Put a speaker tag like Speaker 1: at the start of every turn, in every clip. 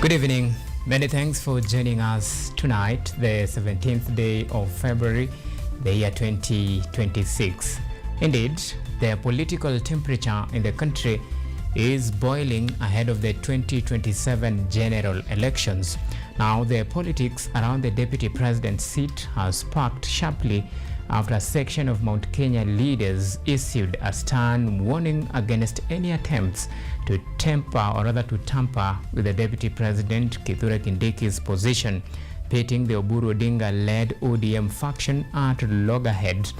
Speaker 1: Good evening. Many thanks for joining us tonight, the 17th day of February, the year 2026. Indeed, the political temperature in the country is boiling ahead of the 2027 general elections. Now, the politics around the deputy president's seat has sparked sharply after a section of Mount Kenya leaders issued a stern warning against any attempts to tamper with the deputy president Kithure Kindiki's position, pitting the Oburu Odinga-led ODM faction at loggerheads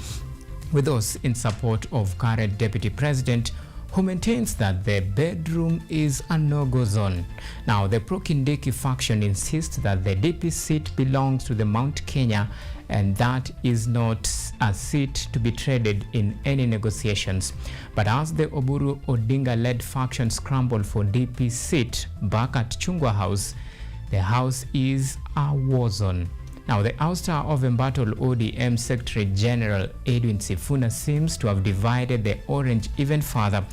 Speaker 1: with those in support of current deputy president, who maintains that the bedroom is a no-go zone. Now, the pro-Kindiki faction insists that the DP seat belongs to the Mount Kenya and that is not a seat to be traded in any negotiations. But as the Oburu Odinga-led faction scramble for DP seat back at Chungwa House, the house is a war zone. Now, the ouster of embattled ODM Secretary General Edwin Sifuna seems to have divided the orange even further,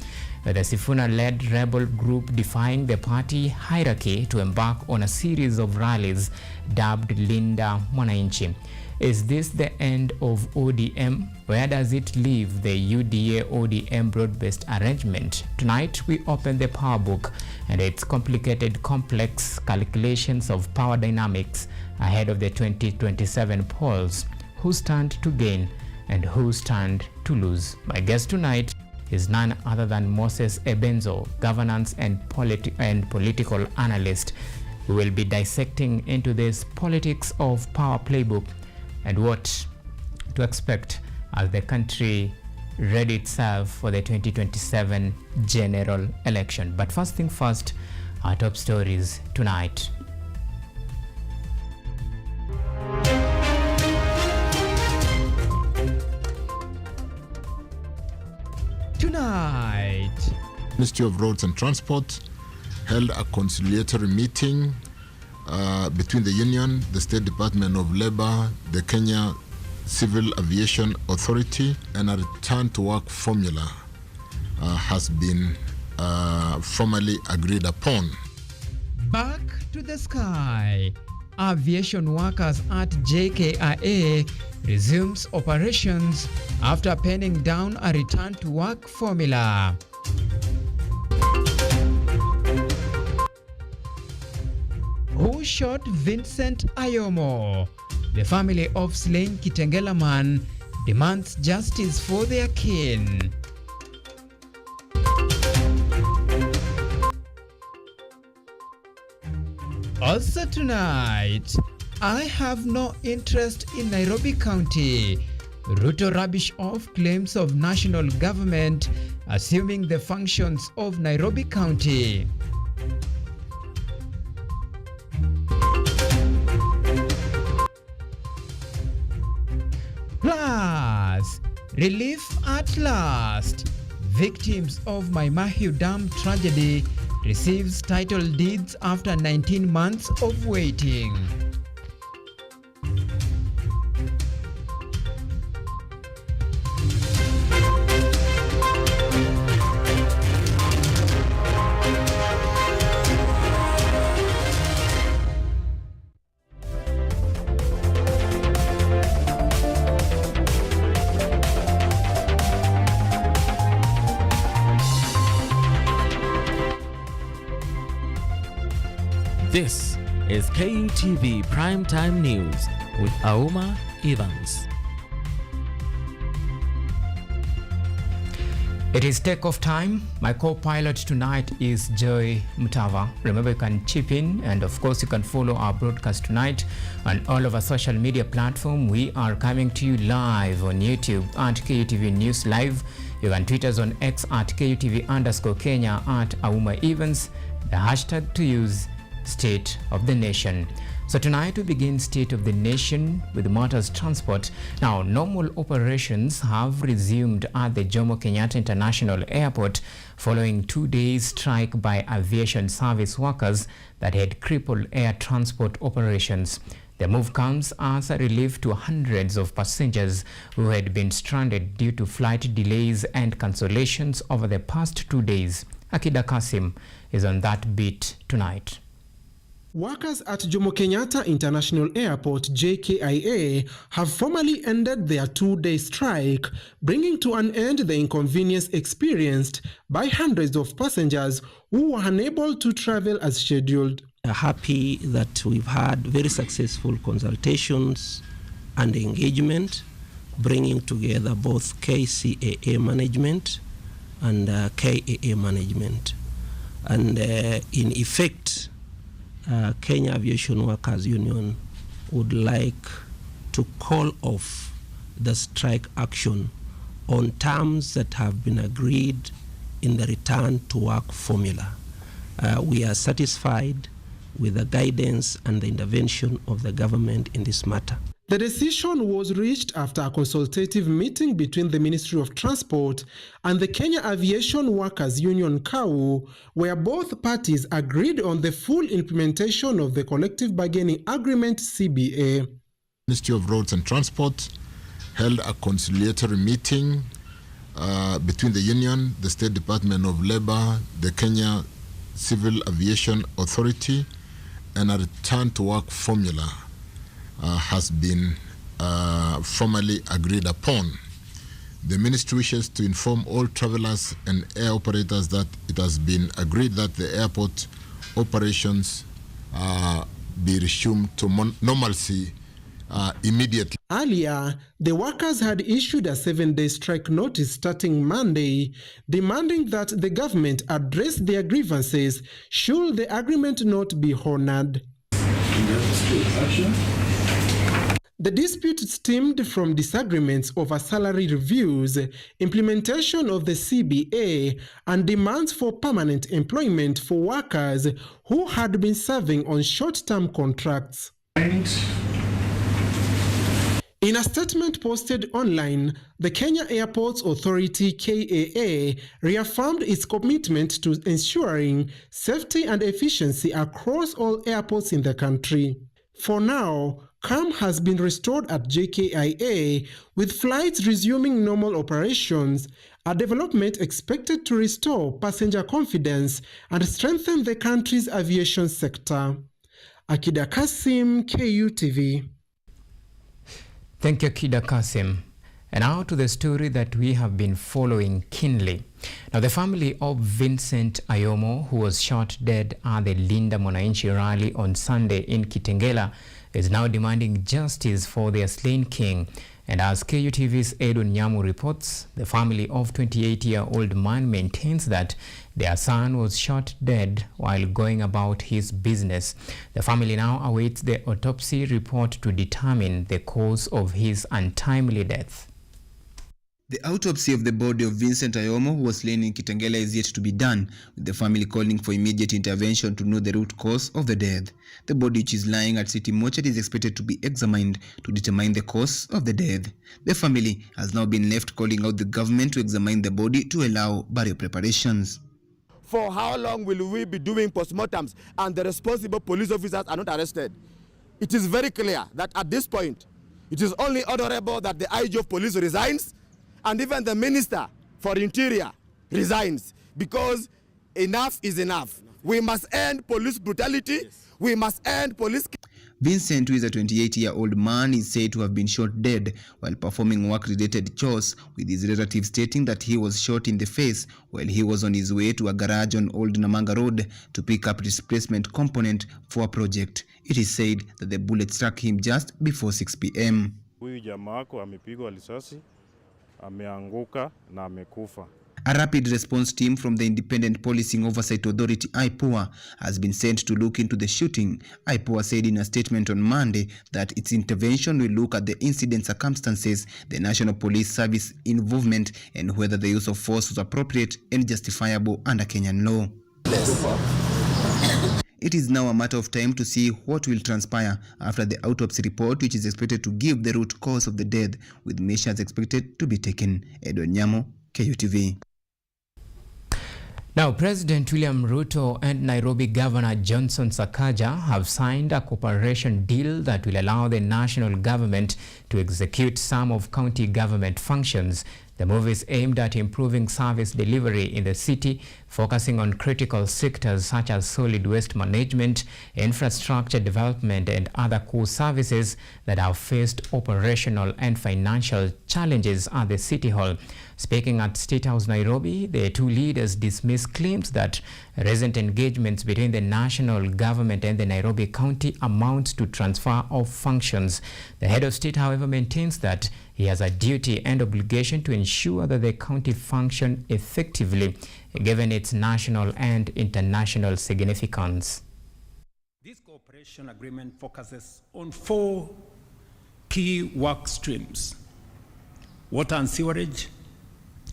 Speaker 1: with the Sifuna-led rebel group defying the party hierarchy to embark on a series of rallies dubbed Linda Mwananchi. Is this the end of ODM? Where does it leave the UDA-ODM broad-based arrangement? Tonight, we open the power book and its complicated, complex calculations of power dynamics ahead of the 2027 polls. Who stand to gain and who stand to lose? My guest tonight is none other than Moses Ebenzo, governance and political analyst. We will be dissecting into this politics of power playbook and what to expect as the country ready itself for the 2027 general election. But first thing first, our top stories tonight. Tonight,
Speaker 2: Ministry of Roads and Transport held a conciliatory meeting between the Union, the State Department of Labor, the Kenya Civil Aviation Authority, and a return to work formula has been formally agreed upon.
Speaker 1: Back to the sky. Aviation workers at JKIA resumes operations after penning down a return to work formula. Who shot Vincent Ayomo? The family of slain Kitengela man demands justice for their kin. Also tonight, I have no interest in Nairobi County. Ruto rubbish off claims of national government assuming the functions of Nairobi County. Plus, relief at last. Victims of Maimahiu Dam tragedy receives title deeds after 19 months of waiting.
Speaker 3: This is KUTV Primetime News with Auma Evans.
Speaker 1: It is takeoff time. My co-pilot tonight is Joy Mutava. Remember, you can chip in, and of course you can follow our broadcast tonight on all of our social media platforms. We are coming to you live on YouTube at KUTV News Live. You can tweet us on X at KUTV_Kenya at Auma Evans. The hashtag to use, State of the Nation. So tonight we begin State of the Nation with Motors Transport. Now, normal operations have resumed at the Jomo Kenyatta International Airport following 2 days strike by aviation service workers that had crippled air transport operations. The move comes as a relief to hundreds of passengers who had been stranded due to flight delays and cancellations over the past 2 days. Akida Kasim is on that beat tonight.
Speaker 4: Workers at Jomo Kenyatta International Airport (JKIA) have formally ended their two-day strike, bringing to an end the inconvenience experienced by hundreds of passengers who were unable to travel as scheduled.
Speaker 5: Happy that we've had very successful consultations and engagement, bringing together both KCAA management and KAA management. And in effect, Kenya Aviation Workers Union would like to call off the strike action on terms that have been agreed in the return to work formula. We are satisfied with the guidance and the intervention of the government in this matter.
Speaker 4: The decision was reached after a consultative meeting between the Ministry of Transport and the Kenya Aviation Workers Union (KAU), where both parties agreed on the full implementation of the collective bargaining agreement (CBA).
Speaker 2: Ministry of Roads and Transport held a conciliatory meeting between the union, the State Department of Labor, the Kenya Civil Aviation Authority, and a return to work formula has been formally agreed upon. The ministry wishes to inform all travelers and air operators that it has been agreed that the airport operations be resumed to normalcy immediately.
Speaker 4: Earlier, the workers had issued a 7-day strike notice starting Monday, demanding that the government address their grievances should the agreement not be honored. The dispute stemmed from disagreements over salary reviews, implementation of the CBA, and demands for permanent employment for workers who had been serving on short-term contracts. In a statement posted online, the Kenya Airports Authority (KAA) reaffirmed its commitment to ensuring safety and efficiency across all airports in the country. For now, calm has been restored at JKIA, with flights resuming normal operations, a development expected to restore passenger confidence and strengthen the country's aviation sector. Akida Kasim, KUTV.
Speaker 1: Thank you, Akida Kasim. And now to the story that we have been following keenly. Now, the family of Vincent Auma, who was shot dead at the Linda Mwananchi rally on Sunday in Kitengela, is now demanding justice for their slain king. And as KUTV's Edwin Nyamu reports, the family of 28-year-old man maintains that their son was shot dead while going about his business. The family now awaits the autopsy report to determine the cause of his untimely death.
Speaker 6: The autopsy of the body of Vincent Auma, who was slain in Kitengela, is yet to be done, with the family calling for immediate intervention to know the root cause of the death. The body, which is lying at City Mortuary, is expected to be examined to determine the cause of the death. The family has now been left calling out the government to examine the body to allow burial preparations.
Speaker 7: For how long will we be doing postmortems and the responsible police officers are not arrested? It is very clear that at this point, it is only honorable that the IG of police resigns and even the Minister for Interior resigns, because enough is enough. We must end police brutality. We must end police.
Speaker 6: Vincent, who is a 28-year-old man, is said to have been shot dead while performing work-related chores, with his relatives stating that he was shot in the face while he was on his way to a garage on Old Namanga Road to pick up displacement component for a project. It is said that the bullet struck him just before 6 p.m.
Speaker 8: Huyu jamaa wako amepigwa risasi, ameanguka na amekufa.
Speaker 6: A rapid response team from the Independent Policing Oversight Authority (IPOA) has been sent to look into the shooting. IPOA said in a statement on Monday that its intervention will look at the incident circumstances, the National Police Service involvement, and whether the use of force was appropriate and justifiable under Kenyan law. It is now a matter of time to see what will transpire after the autopsy report, which is expected to give the root cause of the death, with measures expected to be taken. Edwin Nyamu, KUTV.
Speaker 1: Now, President William Ruto and Nairobi Governor Johnson Sakaja have signed a cooperation deal that will allow the national government to execute some of county government functions. The The move is aimed at improving service delivery in the city, focusing on critical sectors such as solid waste management, infrastructure development, and other core services that have faced operational and financial challenges at the City Hall. Speaking at State House Nairobi, the two leaders dismissed claims that recent engagements between the national government and the Nairobi County amount to transfer of functions. The head of state, however, maintains that he has a duty and obligation to ensure that the county function effectively, given its national and international significance.
Speaker 9: This cooperation agreement focuses on 4 key work streams: water and sewerage,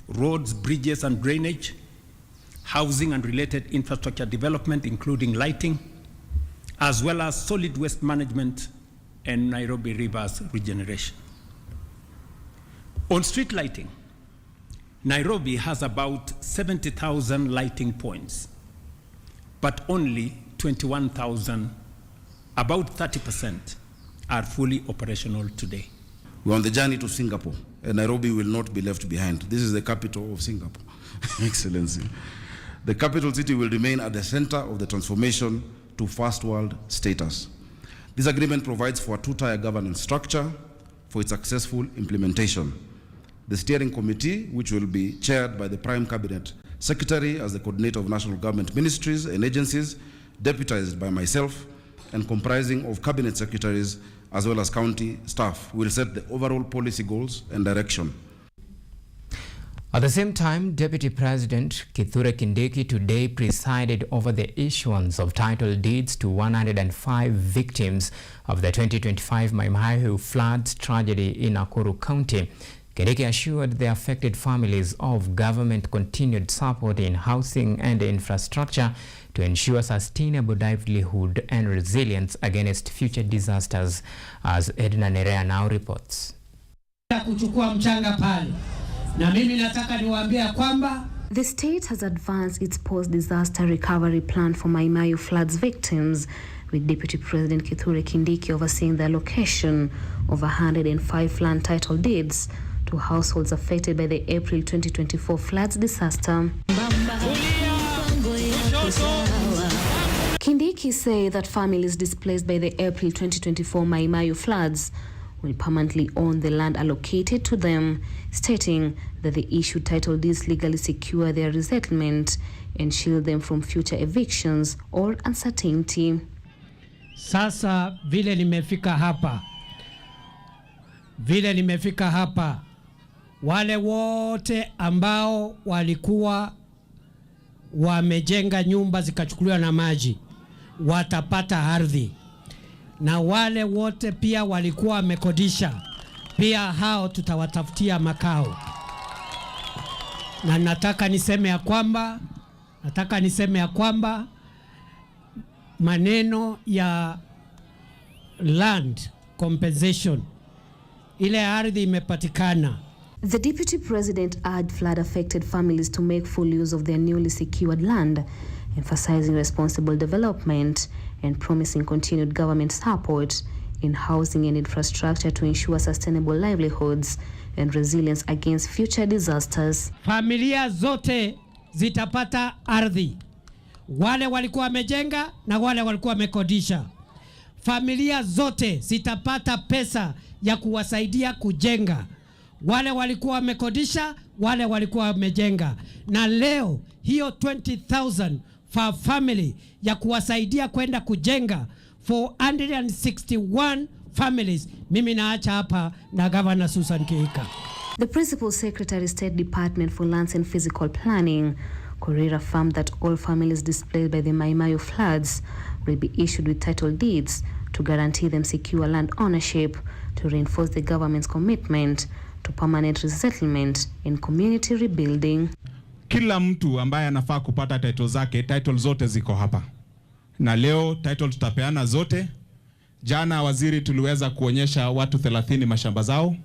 Speaker 9: roads, bridges and drainage, housing and related infrastructure development, including lighting, as well as solid waste management and Nairobi rivers regeneration. On street lighting, Nairobi has about 70,000 lighting points, but only 21,000, about 30%, are fully operational today.
Speaker 10: We're on the journey to Singapore, and Nairobi will not be left behind. This is the capital of Singapore, Excellency. The capital city will remain at the center of the transformation to first world status. This agreement provides for a two-tier governance structure for its successful implementation. The steering committee, which will be chaired by the Prime Cabinet Secretary as the coordinator of national government ministries and agencies, deputized by myself, and comprising of cabinet secretaries as well as county staff, will set the overall policy goals and direction.
Speaker 1: At the same time, Deputy President Kithure Kindiki today presided over the issuance of title deeds to 105 victims of the 2025 Mai Mahiu floods tragedy in Nakuru County. Kindiki assured the affected families of government continued support in housing and infrastructure to ensure sustainable livelihood and resilience against future disasters, as Edna Nerea now reports.
Speaker 11: The state has advanced its post-disaster recovery plan for Mai Mahiu floods victims, with Deputy President Kithure Kindiki overseeing the allocation of 105 land title deeds to households affected by the April 2024 floods disaster. Kindiki said that families displaced by the April 2024 Mai Mahiu floods will permanently own the land allocated to them, stating that the issued title deeds legally secure their resettlement and shield them from future evictions or uncertainty.
Speaker 12: Sasa vile nimefika hapa, wale wote ambao walikuwa wamejenga nyumba zikachukuliwa na maji watapata ardhi, na wale wote pia walikuwa wamekodisha, pia hao tutawatafutia makao. Na nataka niseme ya kwamba maneno ya land compensation, ile ardhi imepatikana.
Speaker 11: The Deputy President urged flood-affected families to make full use of their newly secured land, emphasizing responsible development and promising continued government support in housing and infrastructure to ensure sustainable livelihoods and resilience against future disasters.
Speaker 12: Familia zote zitapata ardhi, wale walikuwa wamejenga na wale walikuwa wamekodisha. Familia zote zitapata pesa ya kuwasaidia kujenga, wale walikuwa wamekodisha, wale walikuwa wamejenga. Na leo hiyo 20,000 for family ya kuwasaidia kwenda kujenga for 161 families, mimi naacha hapa na Governor Susan Kihika.
Speaker 11: The Principal Secretary, State Department for Lands and Physical Planning, Korir, affirmed that all families displaced by the Mai Mahiu floods will be issued with title deeds to guarantee them secure land ownership, to reinforce the government's commitment to permanent resettlement and community rebuilding.
Speaker 13: Kila mtu ambaye anafaa kupata title zake, title zote ziko hapa. Na leo title tutapeana zote. Jana waziri tuliweza kuonyesha watu 30 mashamba zao.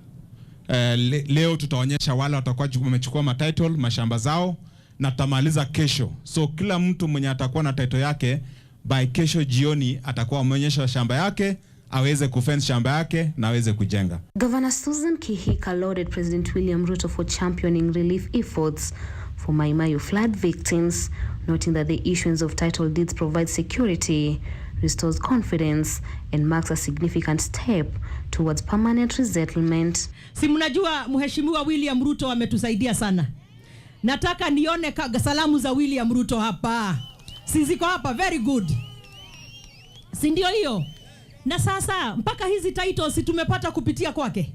Speaker 13: Leo tutaonyesha wale watakuwa wamechukua matitle mashamba zao, na tutamaliza kesho. So kila mtu mwenye atakuwa na title yake by kesho jioni atakuwa ameonyesha shamba yake, aweze kufence shamba yake na aweze kujenga.
Speaker 11: Governor Susan Kihika lauded President William Ruto for championing relief efforts for Mai Mahiu flood victims, noting that the issuance of title deeds provides security, restores confidence, and marks a significant step towards permanent resettlement.
Speaker 14: Si mnajua Mheshimiwa William Ruto ametusaidia sana. Nataka nione salamu za William Ruto hapa. Si ziko hapa, very good. Si ndio hiyo? Na sasa mpaka hizi titles tumepata kupitia kwake.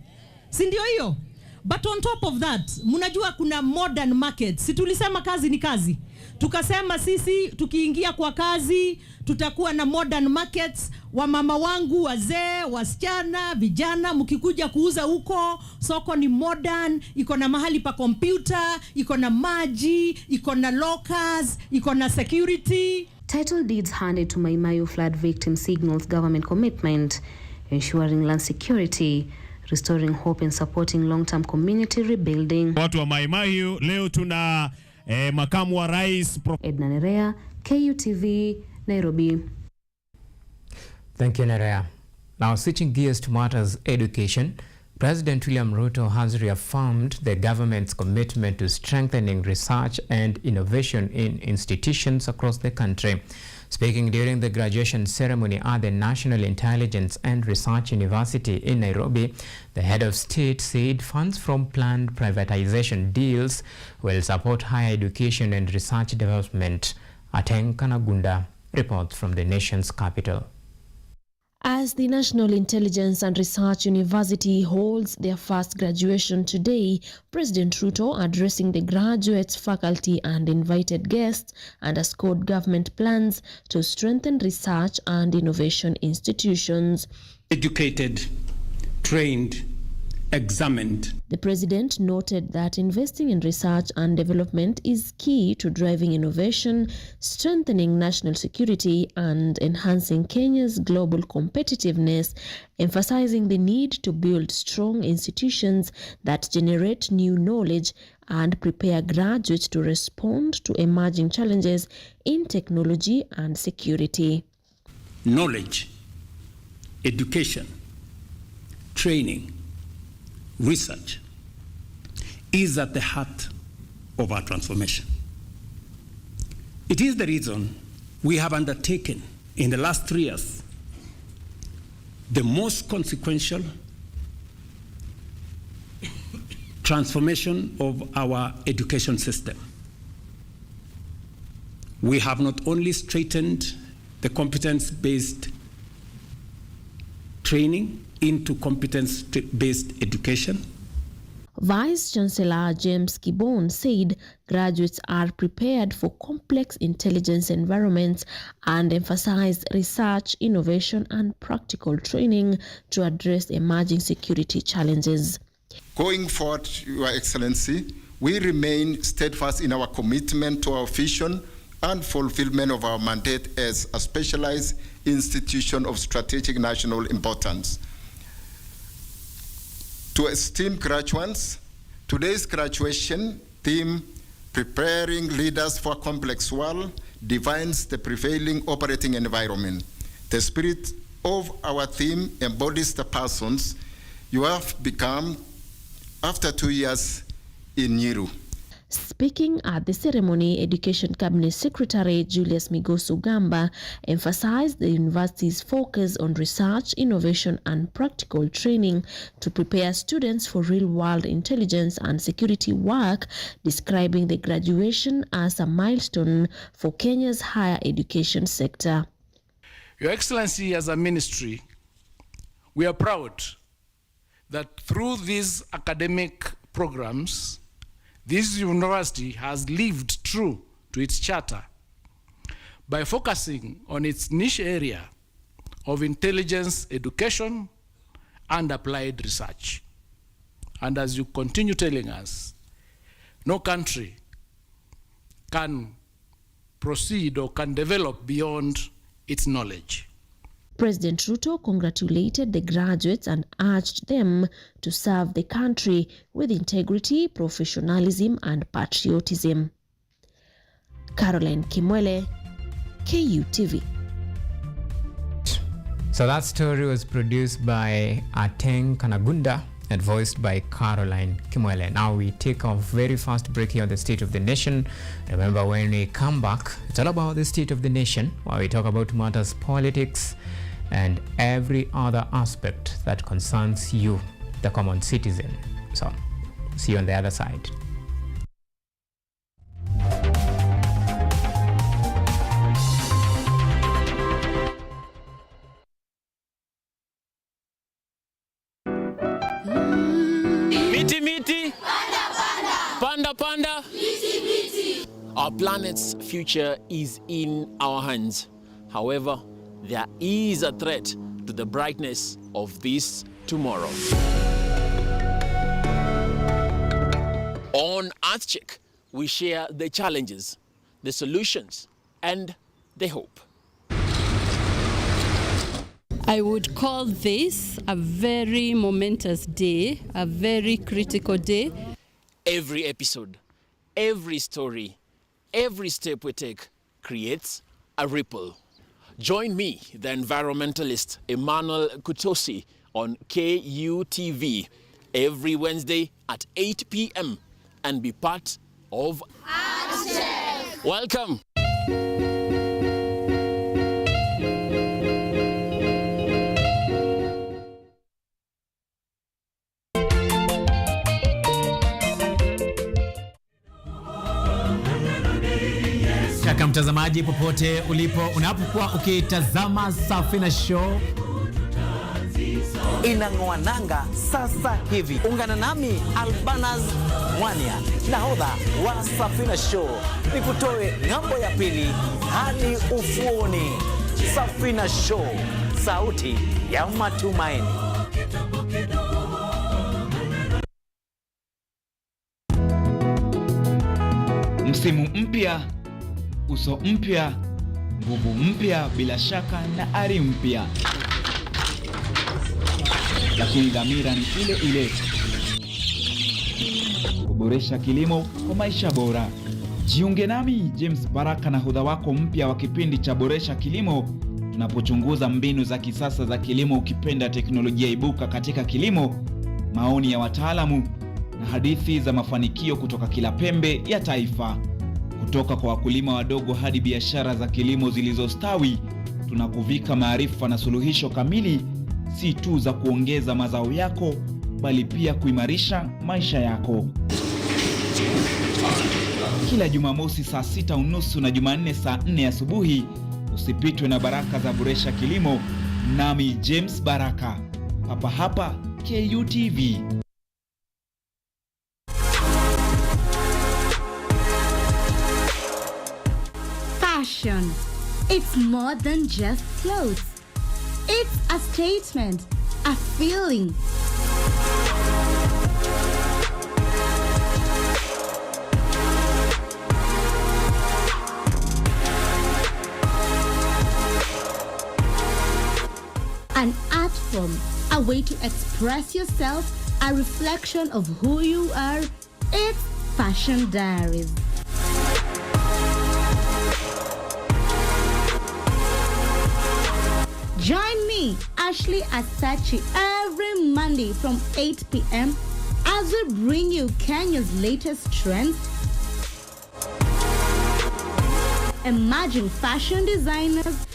Speaker 14: Si ndio hiyo? But on top of that, mnajua kuna modern markets. Si tulisema kazi ni kazi. Tukasema sisi tukiingia kwa kazi tutakuwa na modern markets, wa mama wangu, wazee, wasichana, vijana, mkikuja kuuza huko, soko ni modern, iko na mahali pa computer, iko na maji, iko na lockers, iko na security.
Speaker 11: Title deeds handed to Mai Mahiu flood victims signals government commitment, ensuring land security, restoring hope and supporting long-term community rebuilding.
Speaker 15: Watu wa Mai Mahiu, leo tuna makamu wa rais
Speaker 11: Edna Nerea, KUTV, Nairobi.
Speaker 1: Thank you, Nerea. Now switching gears to matters education, President William Ruto has reaffirmed the government's commitment to strengthening research and innovation in institutions across the country. Speaking during the graduation ceremony at the National Intelligence and Research University in Nairobi, the head of state said funds from planned privatization deals will support higher education and research development. Ateng Kanagunda reports from the nation's capital.
Speaker 16: As the National Intelligence and Research University holds their first graduation today, President Ruto, addressing the graduates, faculty and invited guests, underscored government plans to strengthen research and innovation institutions.
Speaker 9: Educated, trained, examined.
Speaker 16: The president noted that investing in research and development is key to driving innovation, strengthening national security, and enhancing Kenya's global competitiveness, emphasizing the need to build strong institutions that generate new knowledge and prepare graduates to respond to emerging challenges in technology and security.
Speaker 9: Knowledge, education, training, research is at the heart of our transformation. It is the reason we have undertaken in the last 3 years the most consequential transformation of our education system. We have not only straightened the competence-based training into competence-based education.
Speaker 16: Vice Chancellor James Kibon said graduates are prepared for complex intelligence environments and emphasized research, innovation, and practical training to address emerging security challenges.
Speaker 17: Going forward, Your Excellency, we remain steadfast in our commitment to our vision and fulfillment of our mandate as a specialized institution of strategic national importance. To esteemed graduates, today's graduation theme, Preparing Leaders for a Complex World, defines the prevailing operating environment. The spirit of our theme embodies the persons you have become after 2 years in Nyiru.
Speaker 16: Speaking at the ceremony, Education Cabinet Secretary Julius Migosu Gamba emphasized the university's focus on research, innovation, and practical training to prepare students for real-world intelligence and security work, describing the graduation as a milestone for Kenya's higher education sector.
Speaker 18: Your Excellency, as a ministry, we are proud that through these academic programs, this university has lived true to its charter by focusing on its niche area of intelligence education and applied research. And as you continue telling us, no country can proceed or can develop beyond its knowledge.
Speaker 16: President Ruto congratulated the graduates and urged them to serve the country with integrity, professionalism, and patriotism. Caroline Kimwele, KUTV.
Speaker 1: So that story was produced by Ateng Kanagunda and voiced by Caroline Kimwele. Now we take a very fast break here on the State of the Nation. Remember, when we come back, it's all about the State of the Nation, where we talk about matters, politics, and every other aspect that concerns you, the common citizen. So, see you on the other side.
Speaker 19: Miti miti, panda panda, miti miti. Our planet's future is in our hands. However, there is a threat to the brightness of this tomorrow. On EarthCheck, we share the challenges, the solutions, and the hope.
Speaker 20: I would call this a very momentous day, a very critical day.
Speaker 19: Every episode, every story, every step we take creates a ripple. Join me, the environmentalist Emmanuel Kutosi, on KUTV every Wednesday at 8 p.m. and be part of EarthCheck. Welcome.
Speaker 21: Kaka mtazamaji, popote ulipo, unapokuwa ukitazama Safina Show
Speaker 22: inang'oa nanga sasa hivi. Ungana nami Albanas Mwania, nahodha wa Safina Show, nikutoe ng'ambo ya pili hadi ufuoni. Safina Show, sauti ya matumaini.
Speaker 23: Msimu mpya, uso mpya, nguvu mpya, bila shaka na ari mpya, lakini dhamira ni ile ile: kuboresha kilimo kwa maisha bora. Jiunge nami James Baraka, nahodha wako mpya wa kipindi cha Boresha Kilimo, tunapochunguza mbinu za kisasa za kilimo, ukipenda teknolojia ibuka katika kilimo, maoni ya wataalamu na hadithi za mafanikio kutoka kila pembe ya taifa. Kutoka kwa wakulima wadogo hadi biashara za kilimo zilizostawi, tunakuvika maarifa na suluhisho kamili, si tu za kuongeza mazao yako, bali pia kuimarisha maisha yako. Kila Jumamosi saa 6:30 na Jumanne saa 4 asubuhi, usipitwe na baraka za Boresha Kilimo, nami James Baraka, hapa hapa KUTV.
Speaker 24: Fashion. It's more than just clothes. It's a statement, a feeling. An art form, a way to express yourself, a reflection of who you are. It's Fashion Diaries. Join me, Ashley Asachi, every Monday from 8 p.m. as we bring you Kenya's latest trends, emerging fashion designers,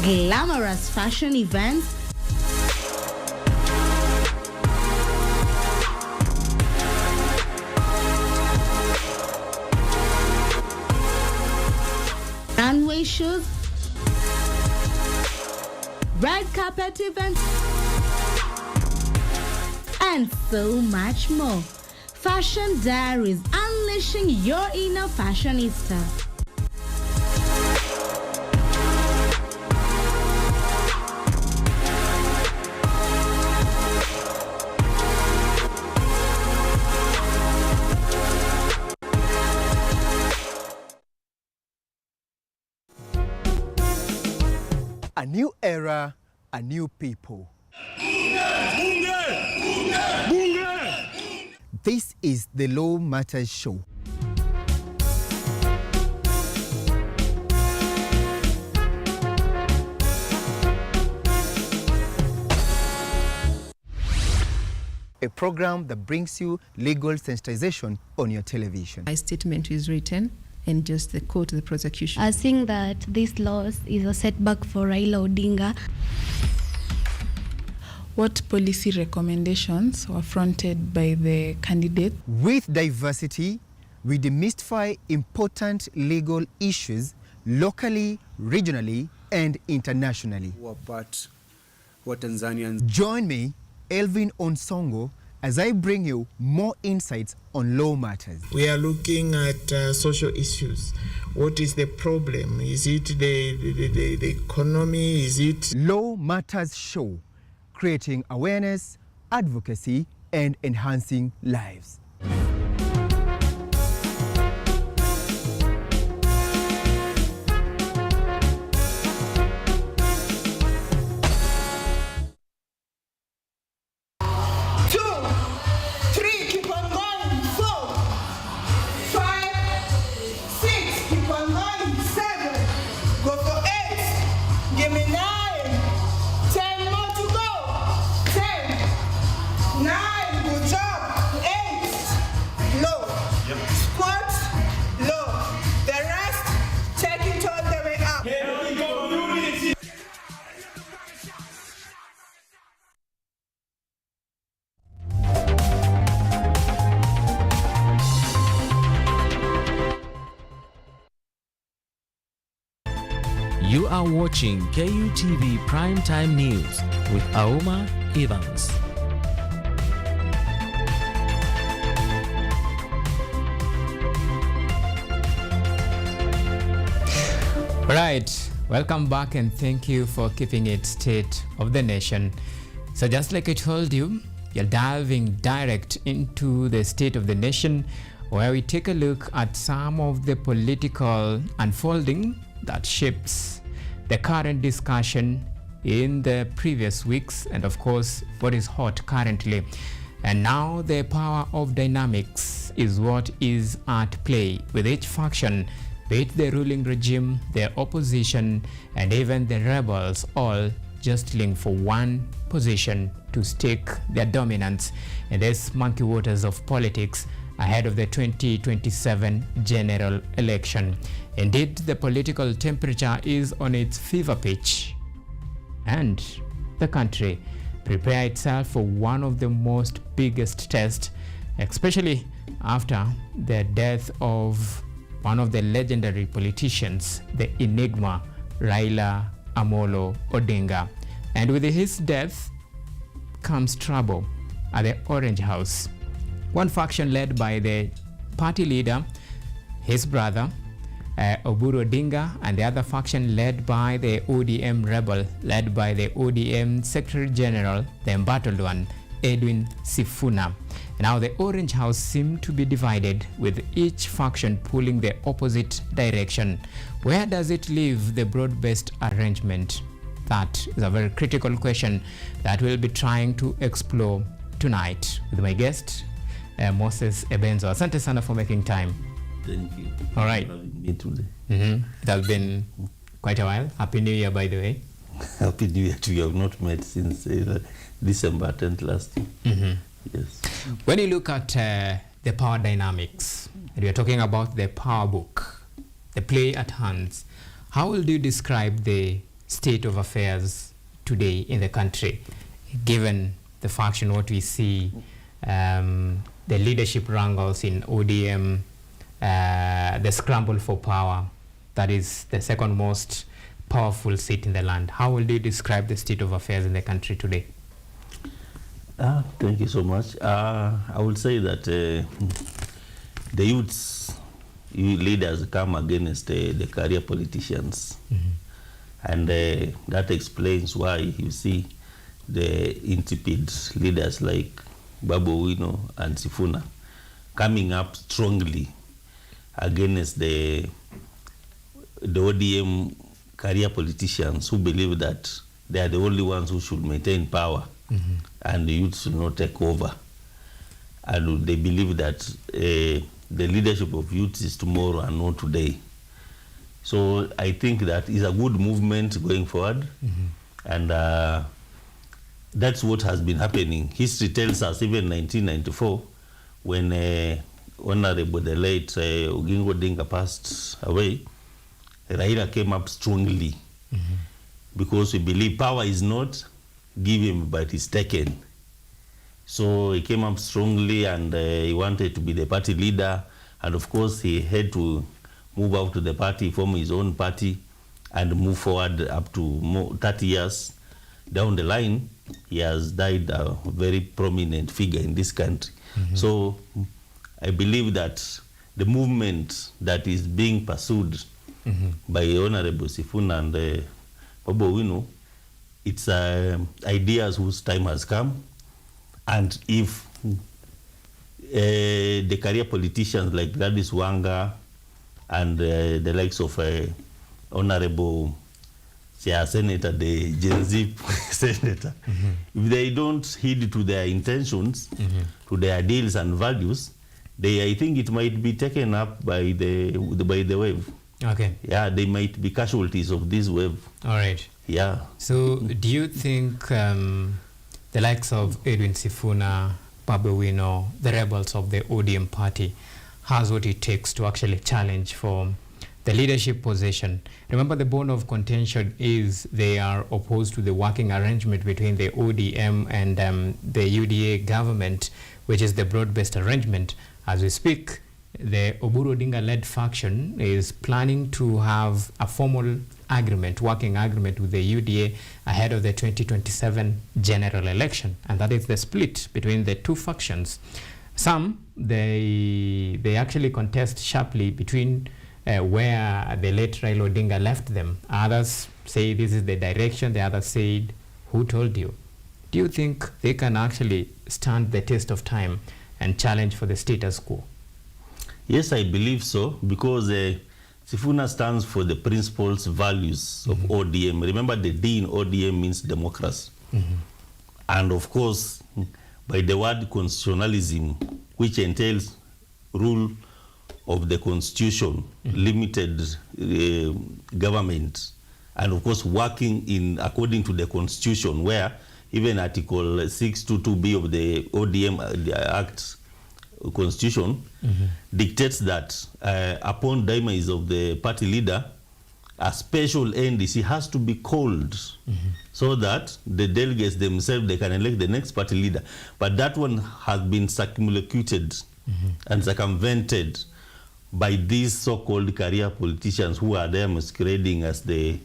Speaker 24: glamorous fashion events, runway shows, red carpet events, and so much more. Fashion Diaries, unleashing your inner fashionista.
Speaker 25: A new era, a new people.
Speaker 26: Bunge! Bunge! Bunge!
Speaker 25: This is the Law Matters Show. A program that brings you legal sensitization on your television.
Speaker 2: My statement is written and just the quote the prosecution.
Speaker 3: I think that this loss is a setback for Raila Odinga.
Speaker 2: What policy recommendations were fronted by the candidate?
Speaker 25: With diversity, we demystify important legal issues locally, regionally, and internationally.
Speaker 4: What Tanzanians.
Speaker 25: Join me, Elvin Onsongo, as I bring you more insights on law matters.
Speaker 5: We are looking at social issues. What is the problem? Is it the economy? Is it...
Speaker 25: Law Matters Show, creating awareness, advocacy, and enhancing lives.
Speaker 7: You are watching KUTV Primetime News with Auma Evans.
Speaker 1: Right, welcome back and thank you for keeping it State of the Nation. So just like I told you, you're diving direct into the State of the Nation, where we take a look at some of the political unfolding that shapes the current discussion in the previous weeks and of course what is hot currently. And now the power of dynamics is what is at play, with each faction, be it the ruling regime, the opposition, and even the rebels, all jostling for one position to stake their dominance in this murky waters of politics ahead of the 2027 general election. Indeed, the political temperature is on its fever pitch, and the country prepare itself for one of the most biggest tests, especially after the death of one of the legendary politicians, the enigma Raila Amolo Odinga. And with his death comes trouble at the Orange House. One faction led by the party leader, his brother, Oburu Odinga, and the other faction led by the ODM rebel, led by the ODM Secretary General, the embattled one, Edwin Sifuna. Now the Orange House seemed to be divided, with each faction pulling the opposite direction. Where does it leave the broad-based arrangement? That is a very critical question that we'll be trying to explore tonight with my guest, Moses Ebenzo. Asante sana for making time.
Speaker 26: Thank you.
Speaker 1: All right.
Speaker 26: Me today.
Speaker 1: It has been quite a while. Happy New Year, by the way.
Speaker 26: Happy New Year to you. We have not met since December 10th last year. Yes.
Speaker 1: When you look at the power dynamics, and we are talking about the power book, the play at hands, how would you describe the state of affairs today in the country, given the faction, what we see, the leadership wrangles in ODM, the scramble for power, that is the second most powerful seat in the land. How will you describe the state of affairs in the country today?
Speaker 26: Thank you so much. I would say that the youths leaders come against the career politicians. And that explains why you see the intrepid leaders like Babu Owino and Sifuna coming up strongly against the ODM career politicians who believe that they are the only ones who should maintain power and the youth should not take over. and they believe that the leadership of youth is tomorrow and not today. So I think that is a good movement going forward, and that's what has been happening. History tells us, even 1994, when Honorable the late Oginga Odinga passed away, Raila came up strongly, because we believe power is not given but is taken. So he came up strongly, and he wanted to be the party leader, and of course he had to move out to the party, form his own party, and move forward up to 30 years down the line. He has died a very prominent figure in this country. So I believe that the movement that is being pursued by Honorable Sifuna and Bobo Wino, it's ideas whose time has come. And if the career politicians like Gladys Wanga and the likes of Honorable Senator, the Gen Z senator, if they don't heed to their intentions, to their ideals and values, I think it might be taken up by the wave.
Speaker 1: Okay.
Speaker 26: Yeah, they might be casualties of this wave.
Speaker 1: All right.
Speaker 26: Yeah.
Speaker 1: So do you think the likes of Edwin Sifuna, Babu Wino, the rebels of the ODM party, has what it takes to actually challenge for the leadership position? Remember, the bone of contention is they are opposed to the working arrangement between the ODM and the UDA government, which is the broad-based arrangement. As we speak, the Oburu Odinga-led faction is planning to have a formal agreement, working agreement with the UDA ahead of the 2027 general election, and that is the split between the two factions. Some, they actually contest sharply between where the late Raila Odinga left them. Others say this is the direction, the others said, who told you? Do you think they can actually stand the test of time and challenge for the status quo?
Speaker 26: Yes, I believe so, because Sifuna stands for the principles, values of ODM. Remember, the D in ODM means democracy. And of course, by the word constitutionalism, which entails rule of the constitution, limited government, and of course working in according to the constitution, where even Article 622B of the ODM the Act Constitution dictates that upon demise of the party leader, a special NDC has to be called so that the delegates themselves, they can elect the next party leader. But that one has been circumlocuted and circumvented by these so-called career politicians who are there masquerading as the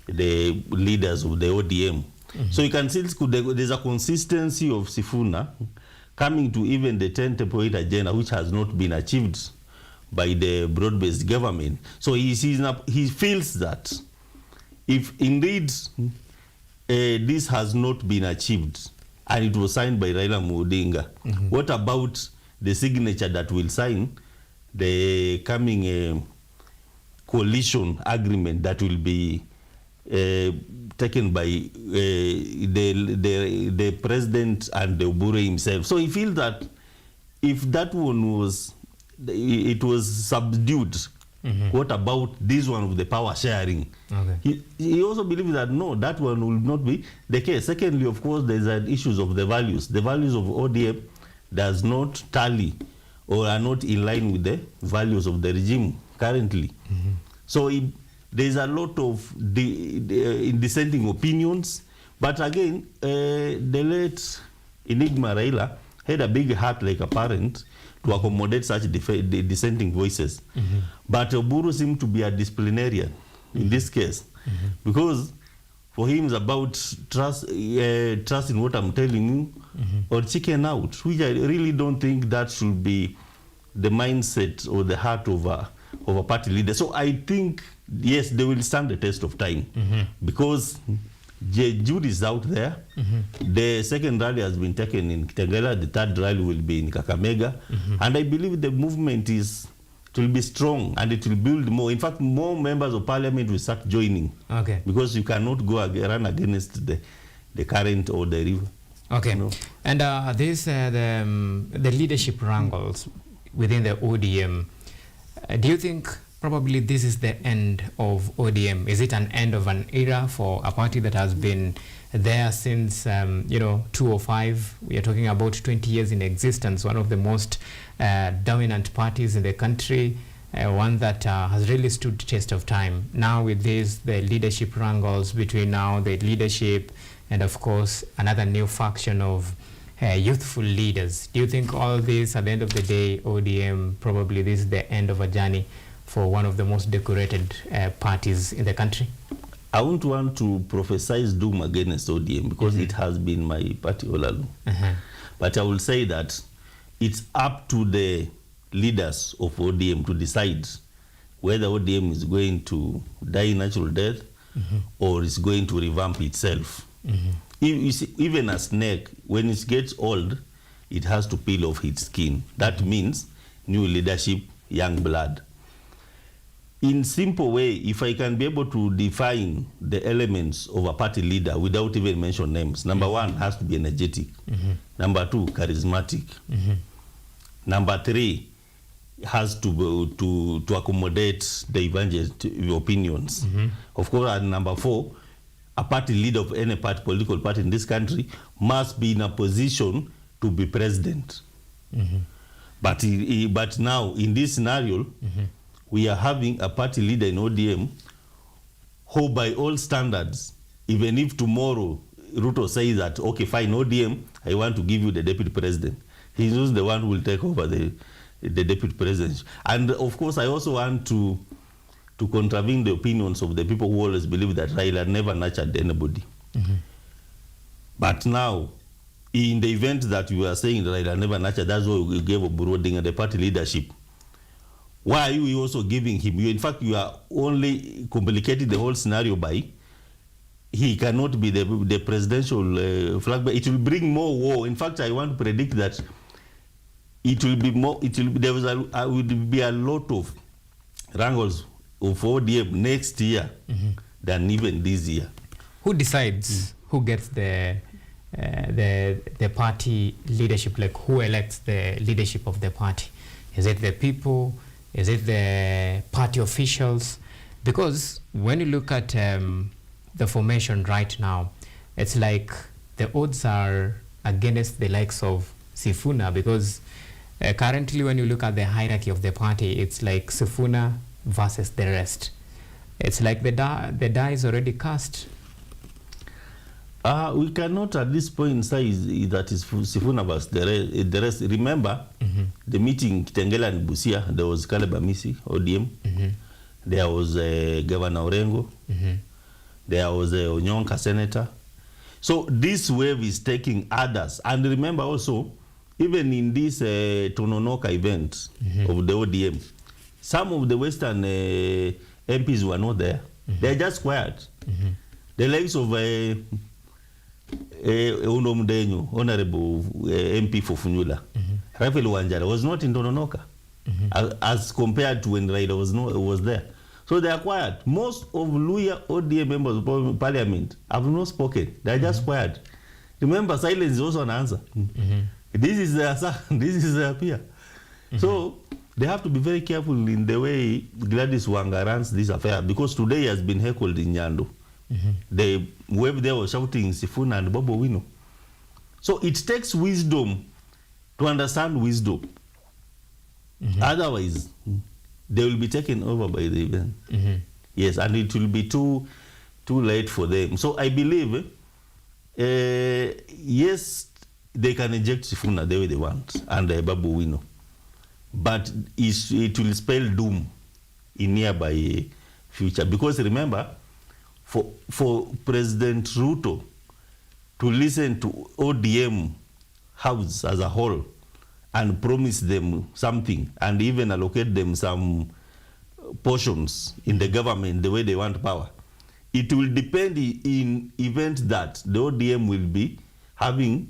Speaker 26: leaders of the ODM. So you can see there's a consistency of Sifuna coming to even the 10-point agenda, which has not been achieved by the broad-based government. So he feels that if indeed this has not been achieved, and it was signed by Raila Odinga, what about the signature that will sign the coming coalition agreement that will be taken by the president and the Oburu himself? So he feels that if that one was subdued, what about this one with the power sharing? He also believes that no, that one will not be the case. Secondly, of course, there's issues of the values. The values of ODM does not tally or are not in line with the values of the regime currently. So there's a lot of dissenting opinions. But again, the late Enigma Raila had a big heart like a parent to accommodate such dissenting voices. But Oburu seemed to be a disciplinarian in this case, because for him it's about trust in what I'm telling you, or chicken out, which I really don't think that should be the mindset or the heart of a party leader. So I think, yes, they will stand the test of time, because the jury is out there. The second rally has been taken in Kitengela. The third rally will be in Kakamega. And I believe the movement will be strong, and it will build more. In fact, more members of parliament will start joining. Because you cannot go run against the current or the river.
Speaker 1: Okay. And the leadership wrangles within the ODM, do you think probably this is the end of ODM? Is it an end of an era for a party that has been there since 2005? We are talking about 20 years in existence, one of the most dominant parties in the country, one that has really stood the test of time. Now with this, the leadership wrangles between now the leadership and of course another new faction of youthful leaders. Do you think all this, at the end of the day, ODM, probably this is the end of a journey for one of the most decorated parties in the country?
Speaker 26: I won't want to prophesize doom against ODM because it has been my party all along. But I will say that it's up to the leaders of ODM to decide whether ODM is going to die natural death or is going to revamp itself. You see, even a snake, when it gets old, it has to peel off its skin. That means new leadership, young blood. In simple way, if I can be able to define the elements of a party leader without even mention names, number one has to be energetic. Number two, charismatic. Number three has to accommodate the evangelist opinions. Of course, and number four, a party leader of any party, political party in this country must be in a position to be president. But now, in this scenario, we are having a party leader in ODM who, by all standards, even if tomorrow Ruto says that, okay, fine, ODM, I want to give you the deputy president, he's just the one who will take over the deputy president. And of course, I also want to contravene the opinions of the people who always believe that Raila never nurtured anybody. But now, in the event that you are saying Raila never nurtured, that's why we gave Oburu Odinga the party leadership. Why are you also giving him? In fact, you are only complicating the whole scenario by he cannot be the presidential flag bearer. It will bring more war. In fact, I want to predict that it will be more. There will be a lot of wrangles of ODM next year than even this year.
Speaker 1: Who decides who gets the party leadership? Like, who elects the leadership of the party? Is it the people? Is it the party officials? Because when you look at the formation right now, it's like the odds are against the likes of Sifuna, because currently when you look at the hierarchy of the party, it's like Sifuna versus the rest. It's like the die is already cast.
Speaker 26: We cannot at this point say that is Sifuna versus the rest. Remember, the meeting Kitengela and Busia, there was Caleb Amisi, ODM. There was Governor Orengo. There was Onyonka, Senator. So this wave is taking others. And remember also, even in this Tononoka event of the ODM, some of the Western MPs were not there. They're just quiet. The likes of Honorable MP for Funyula, Rafael Wanjara was not in Tononoka, as compared to when Raila was there. So they are quiet. Most of Luya ODM members of parliament have not spoken. They are just quiet. Remember, silence is also an answer. This is their peer. So they have to be very careful in the way Gladys Wanga runs this affair, because today has been heckled in Nyando. The wave there was shouting Sifuna and Bobo Wino. So it takes wisdom to understand wisdom. Otherwise, they will be taken over by the event. Yes, and it will be too late for them. So I believe, yes, they can eject Sifuna the way they want and Babu Wino, but it will spell doom in nearby future. Because remember, for President Ruto to listen to ODM House as a whole and promise them something and even allocate them some portions in the government the way they want power, it will depend in event that the ODM will be having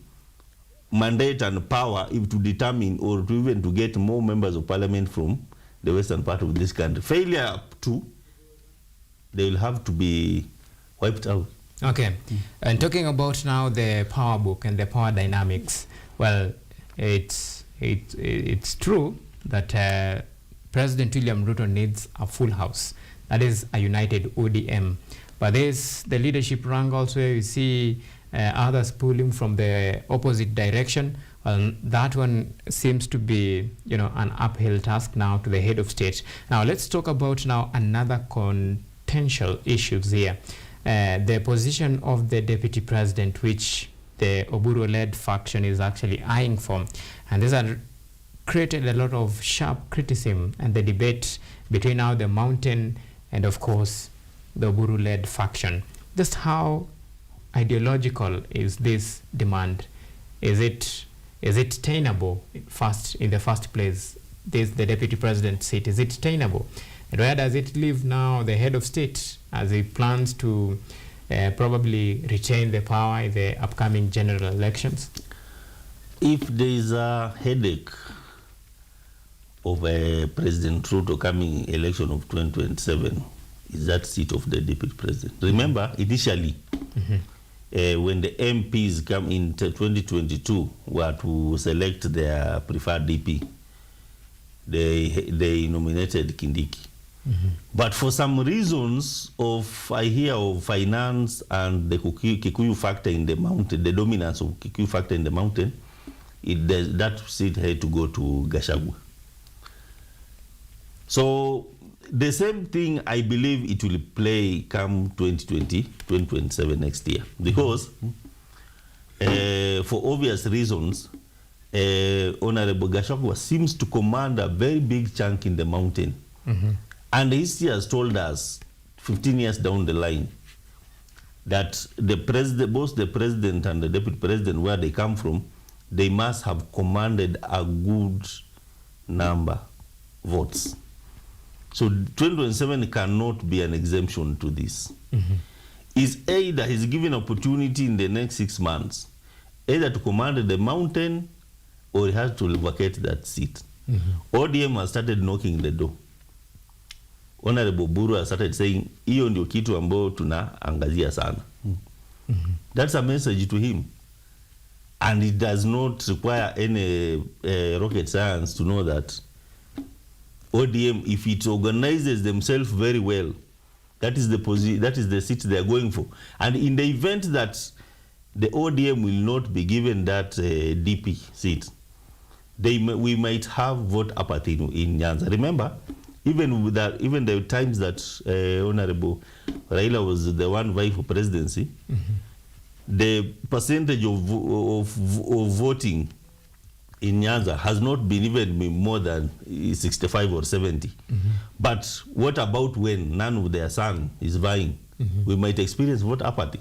Speaker 26: mandate and power to determine or to even to get more members of parliament from the western part of this country. Failure to, they will have to be wiped out.
Speaker 1: Okay. And talking about now the power book and the power dynamics, well, it's true that President William Ruto needs a full house. That is a united ODM. But there's the leadership wrangles where you see others pulling from the opposite direction. Well, that one seems to be, an uphill task now to the head of state. Now, let's talk about now another contentious issues here. The position of the deputy president, which the Oburu-led faction is actually eyeing for. And this has created a lot of sharp criticism and the debate between now the mountain and, of course, the Oburu-led faction. Just how ideological is this demand? Is it tenable in the first place? The deputy president seat, is it tenable? And where does it leave now the head of state as he plans to probably retain the power in the upcoming general elections?
Speaker 26: If there is a headache of President Ruto coming election of 2027, is that seat of the deputy president. Remember, initially, when the MPs come in 2022 were to select their preferred DP, they nominated Kindiki. But for some reasons I hear of finance and the Kikuyu factor in the mountain, the dominance of Kikuyu factor in the mountain, that seat had to go to Gachagua. So the same thing, I believe it will play come 2027 next year. Because for obvious reasons, Honorable Gachagua seems to command a very big chunk in the mountain. And history has told us 15 years down the line that both the president and the deputy president, where they come from, they must have commanded a good number of votes. So 2027 cannot be an exemption to this. Is either he's given opportunity in the next 6 months, either to command the mountain or he has to vacate that seat. ODM has started knocking the door. Honorable Buru has started saying, hiyo ndio kitu ambao tunaangazia sana. That's a message to him. And it does not require any rocket science to know that ODM, if it organizes themselves very well, that is the seat they are going for. And in the event that the ODM will not be given that DP seat, we might have vote apathy in Nyanza. Remember, even the times that Honorable Raila was the one vying for presidency, the percentage of voting in Nyanza has not been even more than 65 or 70. But what about when none of their son is vying? We might experience vote apathy.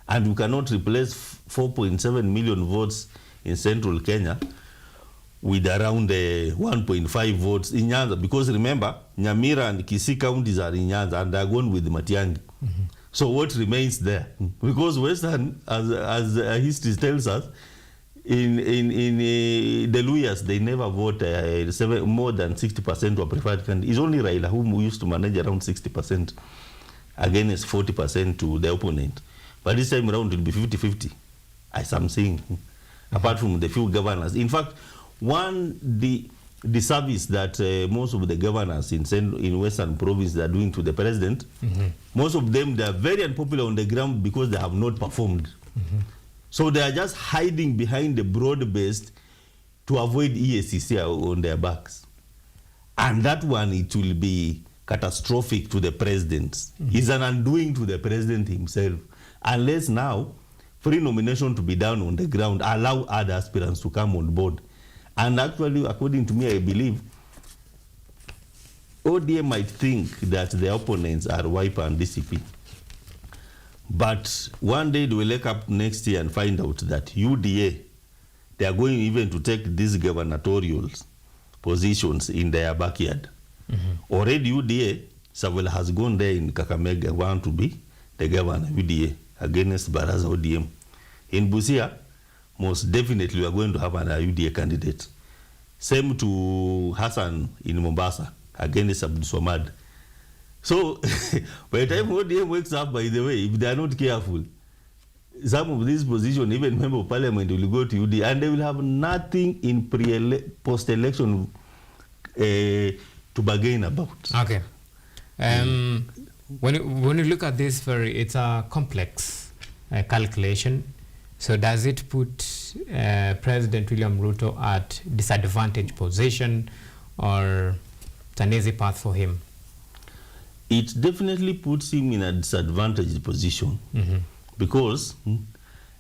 Speaker 26: And we cannot replace 4.7 million votes in central Kenya with around 1.5 votes in Nyanza. Because remember, Nyamira and Kisii counties are in Nyanza and they are going with Matiang'i. So what remains there? Because Western, as history tells us, in the Luyas, they never vote more than 60% of preferred candidate. It's only Raila who used to manage around 60% against 40% to the opponent. But this time around it will be 50-50, as I'm saying, apart from the few governors. In fact, the service that most of the governors in Western Province are doing to the president, most of them, they are very unpopular on the ground because they have not performed. So they are just hiding behind the broad-based to avoid EACC on their backs. And that one, it will be catastrophic to the president. It's an undoing to the president himself. Unless now, free nomination to be done on the ground, allow other aspirants to come on board. And actually, according to me, I believe ODM might think that the opponents are Wiper and DCP. But one day they will wake up next year and find out that UDA, they are going even to take these gubernatorial positions in their backyard. Already UDA, Savile has gone there in Kakamega, want to be the governor, UDA, against Baraza ODM. In Busia, most definitely we are going to have an UDA candidate. Same to Hassan in Mombasa, against Abdul Swamad. So, by the time ODM wakes up, by the way, if they are not careful, some of these positions, even member of parliament will go to UD and they will have nothing in post-election to bargain about.
Speaker 1: Okay. When you look at this, it's a complex calculation. So does it put President William Ruto at disadvantaged position, or it's an easy path for him?
Speaker 26: It definitely puts him in a disadvantaged position, because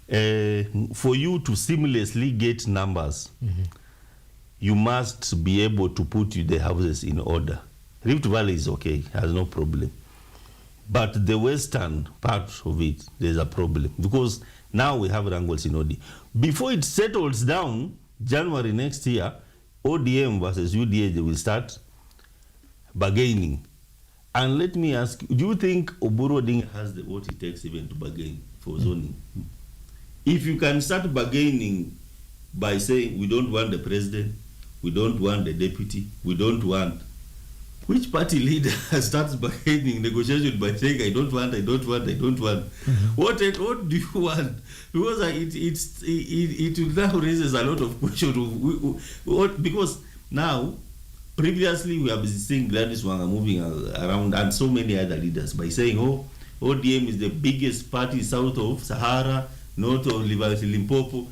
Speaker 26: for you to seamlessly get numbers, you must be able to put the houses in order. Rift Valley is okay, has no problem. But the western part of it, there's a problem, because now we have wrangles in OD. Before it settles down, January next year, ODM versus UDA, they will start bargaining. And let me ask you, do you think Oburu Odinga has what it takes even to bargain for zoning? If you can start bargaining by saying, we don't want the president, we don't want the deputy, we don't want, which party leader starts bargaining negotiation by saying, I don't want, I don't want, I don't want? What do you want? Because it now raises a lot of questions. Because now, previously we have been seeing Gladys Wanga moving around, and so many other leaders, by saying, oh, ODM is the biggest party south of Sahara, north of Limpopo.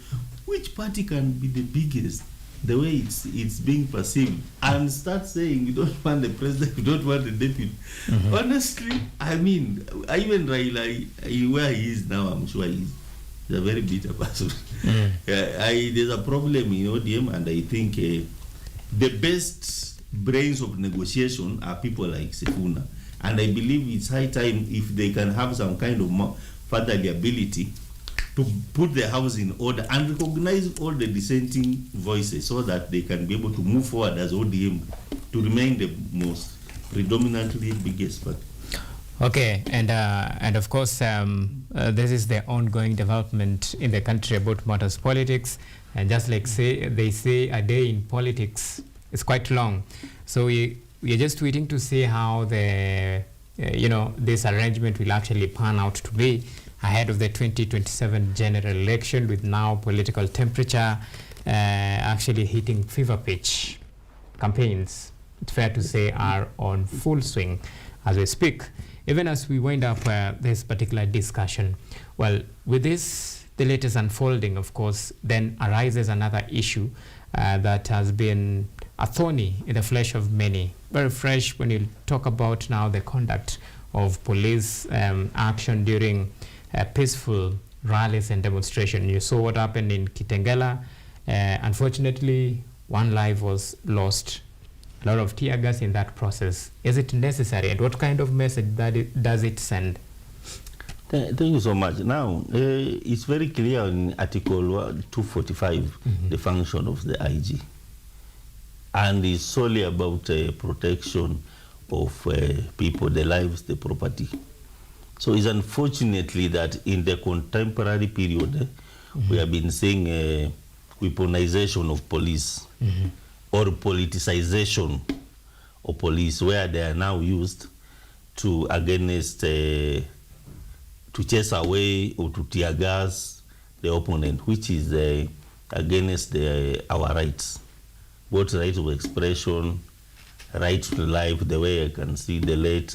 Speaker 26: Which party can be the biggest? The way it's being perceived, and start saying we don't want the president, we don't want the deputy. Honestly, I mean, even Raila, where he is now, I'm sure he's a very bitter person. There's a problem in ODM, and I think the best brains of negotiation are people like Sifuna, and I believe it's high time, if they can have some kind of fatherly ability, to put the house in order and recognize all the dissenting voices, so that they can be able to move forward as ODM to remain the most predominantly biggest party.
Speaker 1: Okay, and of course, this is the ongoing development in the country about matters politics, and just like they say, a day in politics is quite long. So we are just waiting to see how the this arrangement will actually pan out to be ahead of the 2027 general election, with now political temperature actually hitting fever pitch. Campaigns, it's fair to say, are on full swing as we speak. Even as we wind up this particular discussion, well, with this, the latest unfolding, of course, then arises another issue that has been a thorny in the flesh of many. Very fresh when you talk about now the conduct of police action during peaceful rallies and demonstration. You saw what happened in Kitengela. Unfortunately, one life was lost. A lot of tear gas in that process. Is it necessary, and what kind of message does it send?
Speaker 26: Thank you so much. Now, it's very clear in Article 245, the function of the IG. And it's solely about protection of people, their lives, their property. So it's unfortunately that in the contemporary period, we have been seeing weaponization of police or politicization of police, where they are now used to against, to chase away or to tear gas the opponent, which is against our rights, both right of expression, right to life, the way I can see the late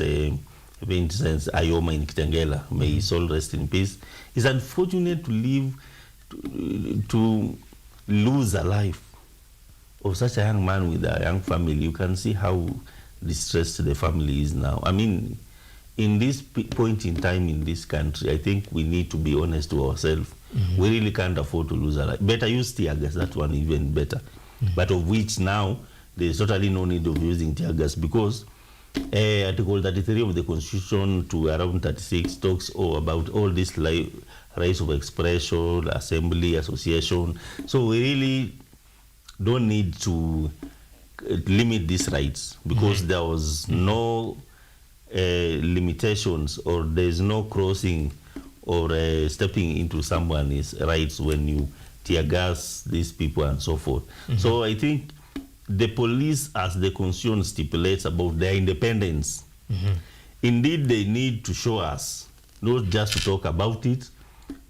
Speaker 26: Vincent Auma in Kitengela, may his soul rest in peace. It's unfortunate to lose a life of such a young man with a young family. You can see how distressed the family is now. I mean, in this point in time in this country, I think we need to be honest to ourselves. We really can't afford to lose a life. Better use tear gas, that one even better. But of which now, there's totally no need of using tear gas, because Article 33 of the Constitution to around 36 talks about all this rights of expression, assembly, association. So we really don't need to limit these rights, because there was no limitations, or there's no crossing or stepping into someone's rights when you tear gas these people and so forth. So I think the police, as the Constitution stipulates about their independence, indeed they need to show us, not just to talk about it,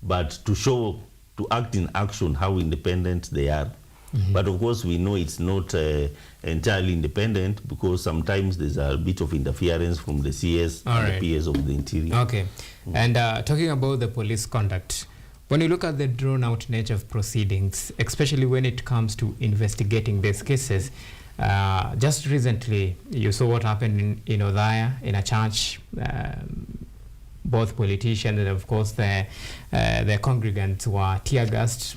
Speaker 26: but to act in action how independent they are. But of course, we know it's not entirely independent, because sometimes there's a bit of interference from the CS and the PS of the Interior.
Speaker 1: Okay. And talking about the police conduct, when you look at the drawn-out nature of proceedings, especially when it comes to investigating these cases, just recently, you saw what happened in Othaya, in a church. Both politicians and, of course, their congregants were tear-gassed.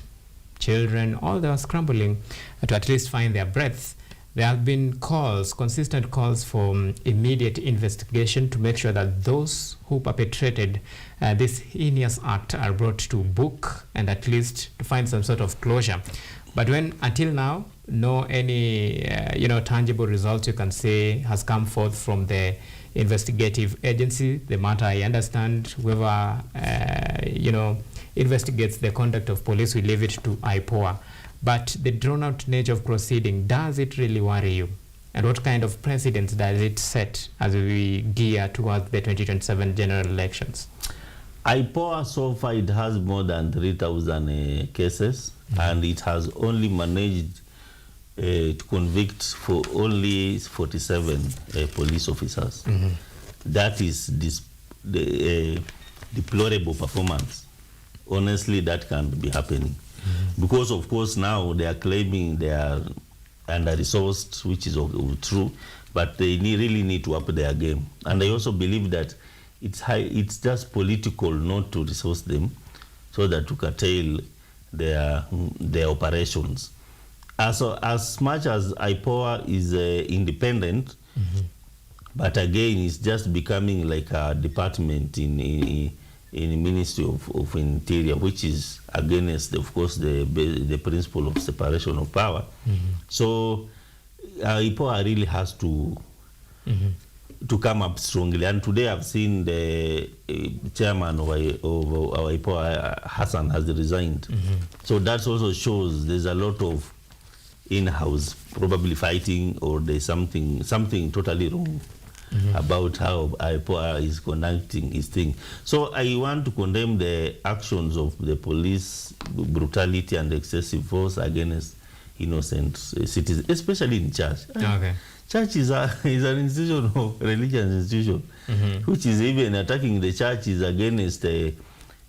Speaker 1: Children, all they were scrambling to at least find their breaths. There have been consistent calls for immediate investigation to make sure that those who perpetrated this heinous act are brought to book and at least to find some sort of closure. But when until now, no any tangible results you can say has come forth from the investigative agency. The matter, I understand, whoever investigates the conduct of police, we leave it to IPOA. But the drawn-out nature of proceeding, does it really worry you? And what kind of precedents does it set as we gear towards the 2027 general elections?
Speaker 26: IPOA so far, it has more than 3,000 cases, and it has only managed to convict for only 47 police officers. That is deplorable performance. Honestly, that can't be happening. Because, of course, now they are claiming they are under-resourced, which is true, but they really need to up their game. And I also believe that it's just political not to resource them so that to curtail their operations. As much as IPOA is independent, but again, it's just becoming like a department in the Ministry of Interior, which is against, of course, the principle of separation of power. So IPOA really has to come up strongly. And today I've seen the chairman of our IPOA, Hassan, has resigned. So that also shows there's a lot of in-house probably fighting, or there's something totally wrong about how IPOA is conducting its thing. So I want to condemn the actions of the police brutality and excessive force against innocent citizens, especially in church.
Speaker 1: Okay.
Speaker 26: Church is an institution of religious institution, which is even attacking the church is against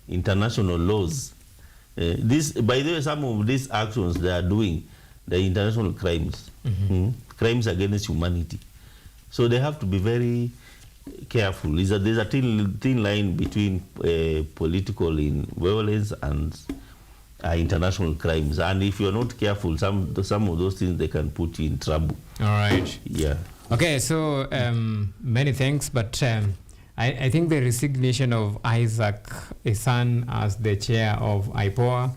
Speaker 26: international laws. By the way, some of these actions they are doing, the international crimes, crimes against humanity. So they have to be very careful. There's a thin line between political violence and international crimes. And if you're not careful, some of those things, they can put you in trouble.
Speaker 1: All right.
Speaker 26: Yeah.
Speaker 1: Okay, so many thanks. But I think the resignation of Isaac, his son, as the chair of IPOA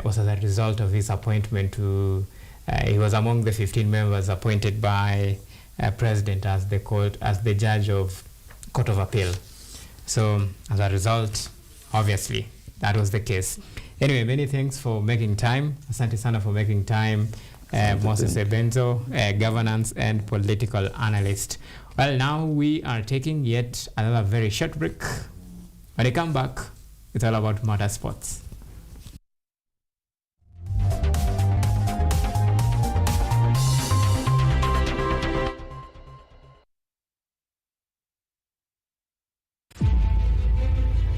Speaker 1: was as a result of his appointment to, he was among the 15 members appointed by President as the judge of Court of Appeal. So as a result, obviously, that was the case. Anyway, many thanks for making time. Asante sana for making time. Moses Ebenzo, governance and political analyst. Well, now we are taking yet another very short break. When I come back, it's all about motorsports.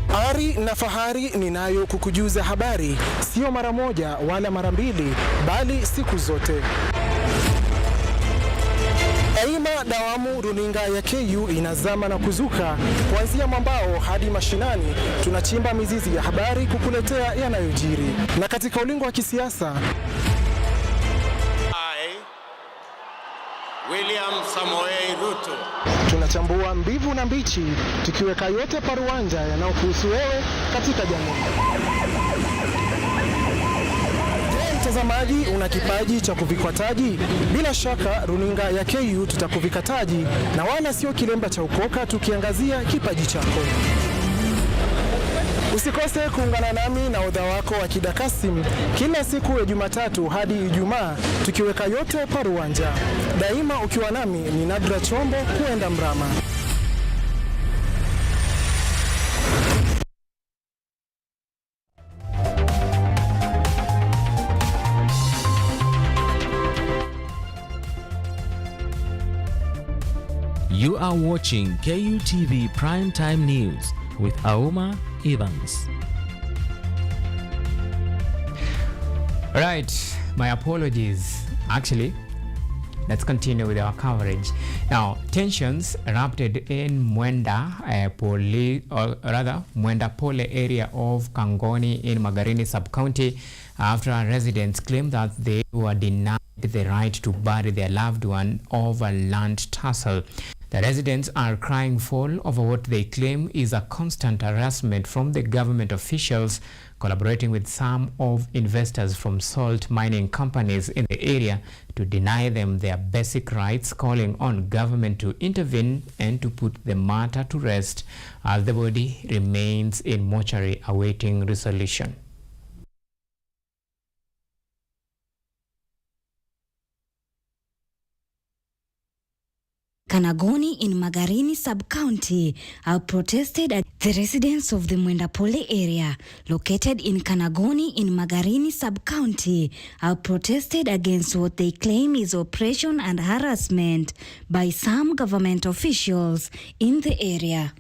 Speaker 6: Ari na fahari ninayo kukujuza habari, sio mara moja wala mara mbili, bali siku zote. Daima dawamu runinga ya KU inazama na kuzuka, kuanzia mwambao hadi mashinani, tunachimba mizizi ya habari kukuletea yanayojiri. Na katika ulingo wa kisiasa,
Speaker 8: William Samoei Ruto,
Speaker 6: tunachambua mbivu na mbichi, tukiweka yote paruanja yanayokuhusu wewe katika jamii. Je, mtazamaji, una kipaji cha kuvikwa taji? Bila shaka runinga ya KU tutakuvika taji, na wala sio kilemba cha ukoka, tukiangazia kipaji chako. Usikose kuungana nami na odha wako wa Kida Kasim kila siku ya Jumatatu hadi Ijumaa, tukiweka yote paruanja. Daima ukiwa nami ni Nadra Chombo kuenda mrama.
Speaker 7: You are watching KUTV Primetime News with Auma Evans.
Speaker 1: Right, my apologies. Actually, let's continue with our coverage. Now, tensions erupted in Mwenda Pole area of Kangoni in Magarini sub-county after residents claimed that they were denied the right to bury their loved one over land tussle. The residents are crying foul over what they claim is a constant harassment from the government officials collaborating with some of investors from salt mining companies in the area to deny them their basic rights, calling on government to intervene and to put the matter to rest as the body remains in mortuary awaiting resolution.
Speaker 10: Kanagoni in Magarini sub-county have protested at the residents of the Mwenda Pole area located in Kanagoni in Magarini sub-county have protested against what they claim is oppression and harassment by some government officials in the area.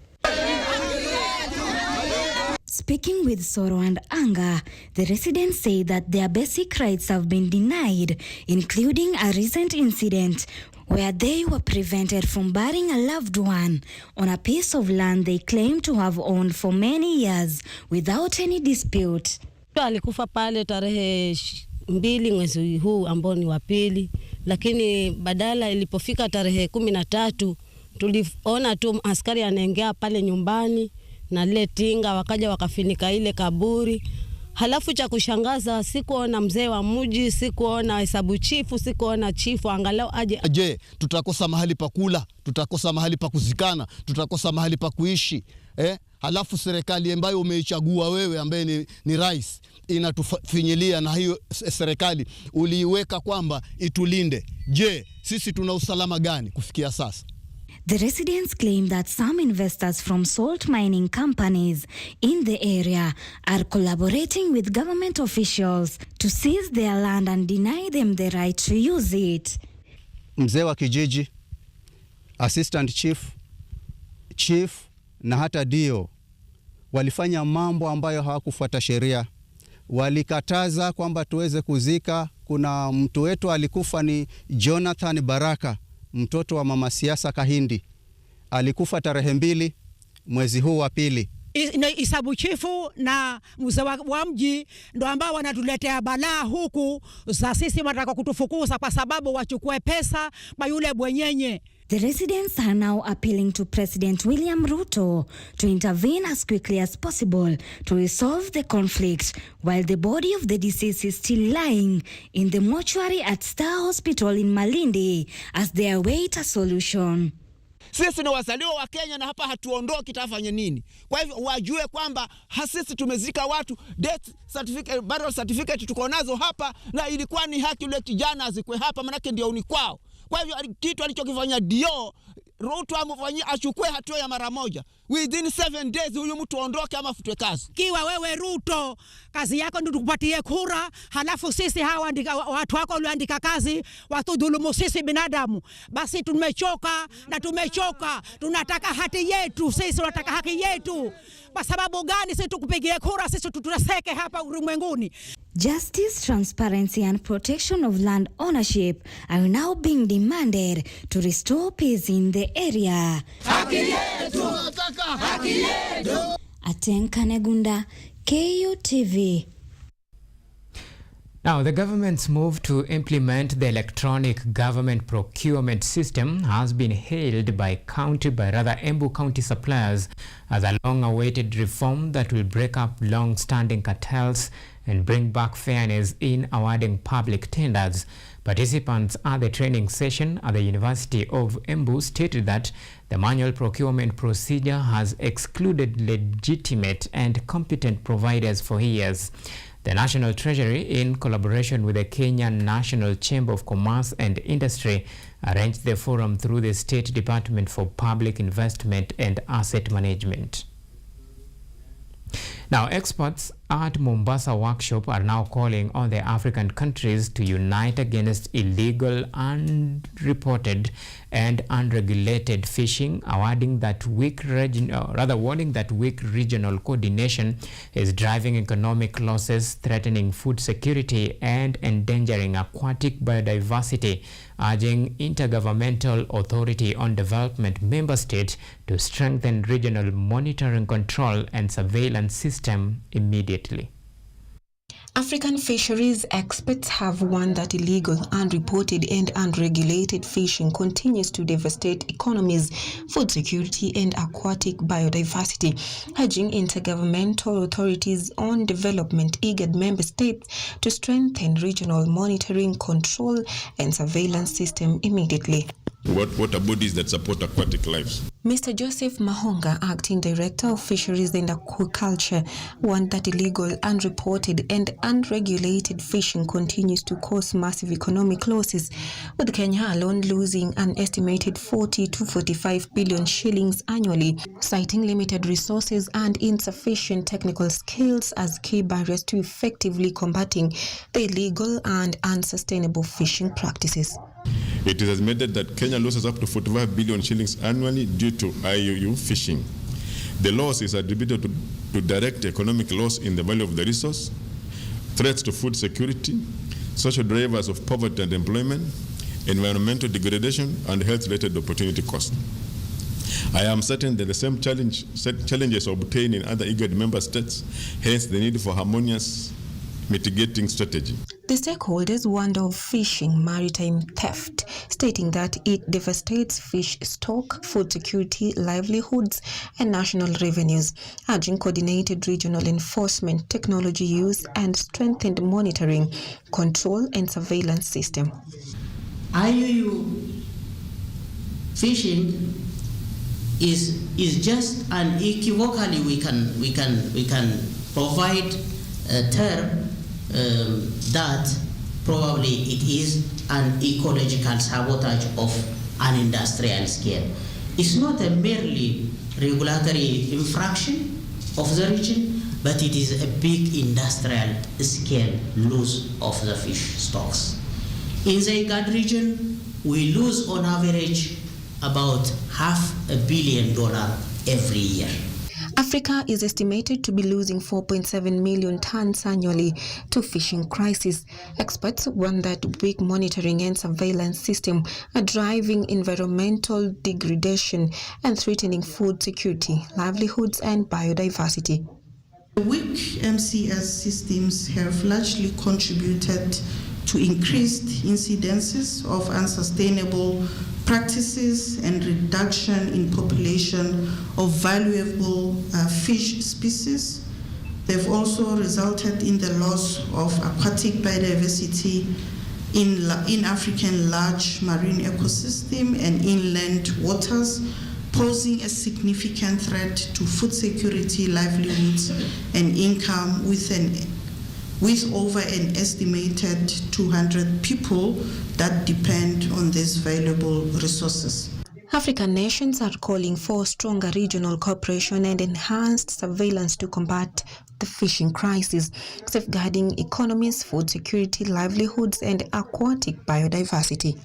Speaker 10: Speaking with sorrow and anger, the residents say that their basic rights have been denied, including a recent incident where they were prevented from burying a loved one on a piece of land they claim to have owned for many years without any dispute.
Speaker 11: Alikufa pale tarehe 2 mwezi huu ambao ni wa pili, lakini badala ilipofika tarehe 13 tuliona tu askari anaingia pale nyumbani na lile tinga, wakaja wakafinika ile kaburi. Halafu cha kushangaza, sikuona mzee wa mji, sikuona hesabu chifu, sikuona chifu angalau aje.
Speaker 12: Je, tutakosa mahali pa kula, tutakosa mahali pa kuzikana, tutakosa mahali pa kuishi. Halafu serikali ambayo umeichagua wewe ambaye ni rais inatufinyilia, na hiyo serikali uliiweka kwamba itulinde. Je, sisi tuna usalama gani kufikia sasa?
Speaker 10: The residents claim that some investors from salt mining companies in the area are collaborating with government officials to seize their land and deny them the right to use it.
Speaker 13: Mzee wa kijiji, assistant chief na hata dio walifanya mambo ambayo hawakufuata sheria. Walikataza kwamba tuweze kuzika. Kuna mtu wetu alikufa ni Jonathan Baraka, mtoto wa mama siasa Kahindi. Alikufa tarehe 2 mwezi huu wa pili.
Speaker 14: Isabu chifu na mzee wa mji ndo ambao wanatuletea balaa huku. Sisi wanataka kutufukuza kwa sababu wachukue pesa kwa yule bwenyenye.
Speaker 10: The residents are now appealing to President William Ruto to intervene as quickly as possible to resolve the conflict while the body of the deceased is still lying in the mortuary at Star Hospital in Malindi as they await a solution.
Speaker 15: Sisi ni wazaliwa wa Kenya na hapa hatuondoki, tafanya nini? Kwa hivyo wajue kwamba sisi tumezika watu, death certificate, burial certificate tuko nazo hapa, na ilikuwa ni haki yule kijana azikwe hapa, manake ndio ni kwao. Kwa hivyo kitu alichokifanya dio Ruto amfanyia, achukue hatua ya mara moja. Within 7 days huyu mtu aondoke ama afutwe kazi.
Speaker 14: Kiwa wewe Ruto, kazi yako ndio tukupatie kura, halafu sisi hawa watu wako walioandika kazi watudhulumu sisi binadamu. Basi tumechoka na tumechoka. Tunataka haki yetu, sisi tunataka haki yetu. Kwa sababu gani sisi tukupigie kura, sisi tutaseke hapa ulimwenguni?
Speaker 10: Justice, transparency and protection of land ownership are now being demanded to restore peace in the area.
Speaker 14: Haki yetu, tunataka haki yetu.
Speaker 10: Atenka Negunda, KUTV.
Speaker 1: Now, the government's move to implement the electronic government procurement system has been hailed by Embu County suppliers as a long-awaited reform that will break up long-standing cartels and bring back fairness in awarding public tenders. Participants at the training session at the University of Embu stated that the manual procurement procedure has excluded legitimate and competent providers for years. The National Treasury, in collaboration with the Kenya National Chamber of Commerce and Industry, arranged the forum through the State Department for Public Investment and Asset Management. Now, experts at Mombasa workshop are now calling on the African countries to unite against illegal, unreported and unregulated fishing, warning that weak regional coordination is driving economic losses, threatening food security and endangering aquatic biodiversity, urging Intergovernmental Authority on Development member states to strengthen regional monitoring, control and surveillance system immediately.
Speaker 9: African fisheries experts have warned that illegal, unreported and unregulated fishing continues to devastate economies, food security and aquatic biodiversity, urging intergovernmental authorities on development IGAD member states to strengthen regional monitoring, control and surveillance system immediately.
Speaker 16: Water bodies that support aquatic lives.
Speaker 9: Mr. Joseph Mahonga, Acting Director of Fisheries and Aquaculture, warned that illegal, unreported and unregulated fishing continues to cause massive economic losses, with Kenya alone losing an estimated 40 to 45 billion shillings annually, citing limited resources and insufficient technical skills as key barriers to effectively combating the illegal and unsustainable fishing practices.
Speaker 16: It is estimated that Kenya loses up to 45 billion shillings annually due to IUU fishing. The loss is attributed to direct economic loss in the value of the resource, threats to food security, social drivers of poverty and employment, environmental degradation, and health-related opportunity cost. I am certain that the same challenges obtain in other IGAD member states, hence the need for harmonious mitigating strategy.
Speaker 9: The stakeholders warned of fishing maritime theft, stating that it devastates fish stock, food security, livelihoods, and national revenues, urging coordinated regional enforcement, technology use, and strengthened monitoring, control, and surveillance system.
Speaker 17: IUU fishing is just unequivocally we can provide a term that probably it is an ecological sabotage of an industrial scale. It's not a merely regulatory infraction of the region, but it is a big industrial scale loss of the fish stocks. In the IGAD region, we lose on average about $500 million every year.
Speaker 9: Africa is estimated to be losing 4.7 million tons annually to fishing crisis. Experts warn that weak monitoring and surveillance system are driving environmental degradation and threatening food security, livelihoods, and biodiversity.
Speaker 18: Weak MCS systems have largely contributed to increased incidences of unsustainable practices and reduction in population of valuable fish species. They've also resulted in the loss of aquatic biodiversity in African large marine ecosystem and inland waters, posing a significant threat to food security, livelihoods, and income with over an estimated 200 people that depend on these valuable resources.
Speaker 9: African nations are calling for stronger regional cooperation and enhanced surveillance to combat the fishing crisis, safeguarding economies, food security, livelihoods, and aquatic biodiversity.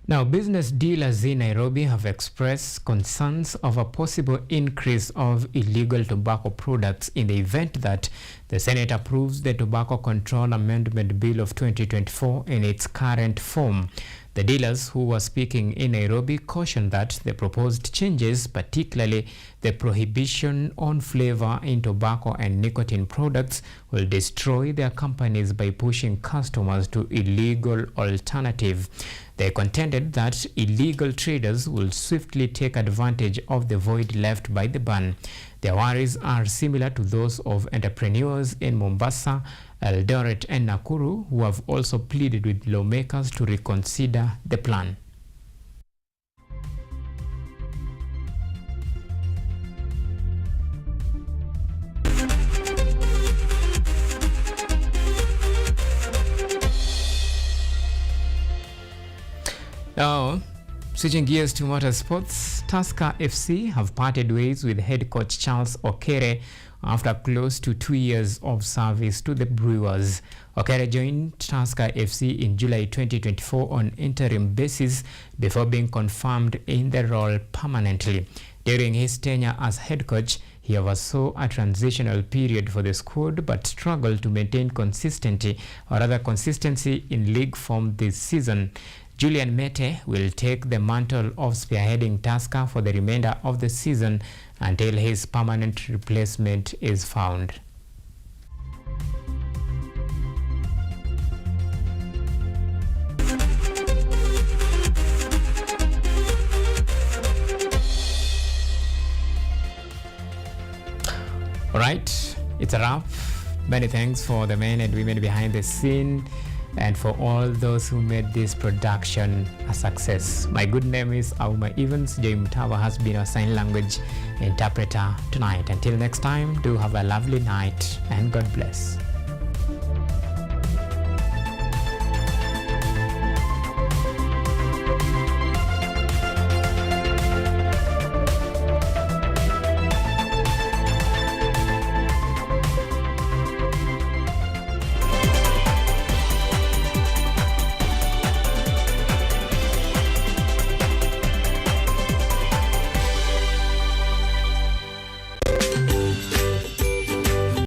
Speaker 1: Now, business dealers in Nairobi have expressed concerns of a possible increase of illegal tobacco products in the event that the Senate approves the Tobacco Control Amendment Bill of 2024 in its current form. The dealers who were speaking in Nairobi cautioned that the proposed changes, particularly the prohibition on flavor in tobacco and nicotine products, will destroy their companies by pushing customers to illegal alternatives. They contended that illegal traders will swiftly take advantage of the void left by the ban. Their worries are similar to those of entrepreneurs in Mombasa, Eldoret and Nakuru, who have also pleaded with lawmakers to reconsider the plan. Now, switching gears to motorsports. Tusker FC have parted ways with head coach Charles Okere after close to 2 years of service to the Brewers. Okere joined Tusker FC in July 2024 on interim basis before being confirmed in the role permanently. During his tenure as head coach, he oversaw a transitional period for the squad but struggled to maintain consistency in league form this season. Julian Mete will take the mantle of spearheading Tusker for the remainder of the season until his permanent replacement is found. All right, it's a wrap. Many thanks for the men and women behind the scene and for all those who made this production a success. My good name is Auma Evans. Joy Mutava has been our sign language interpreter tonight. Until next time, do have a lovely night and God bless.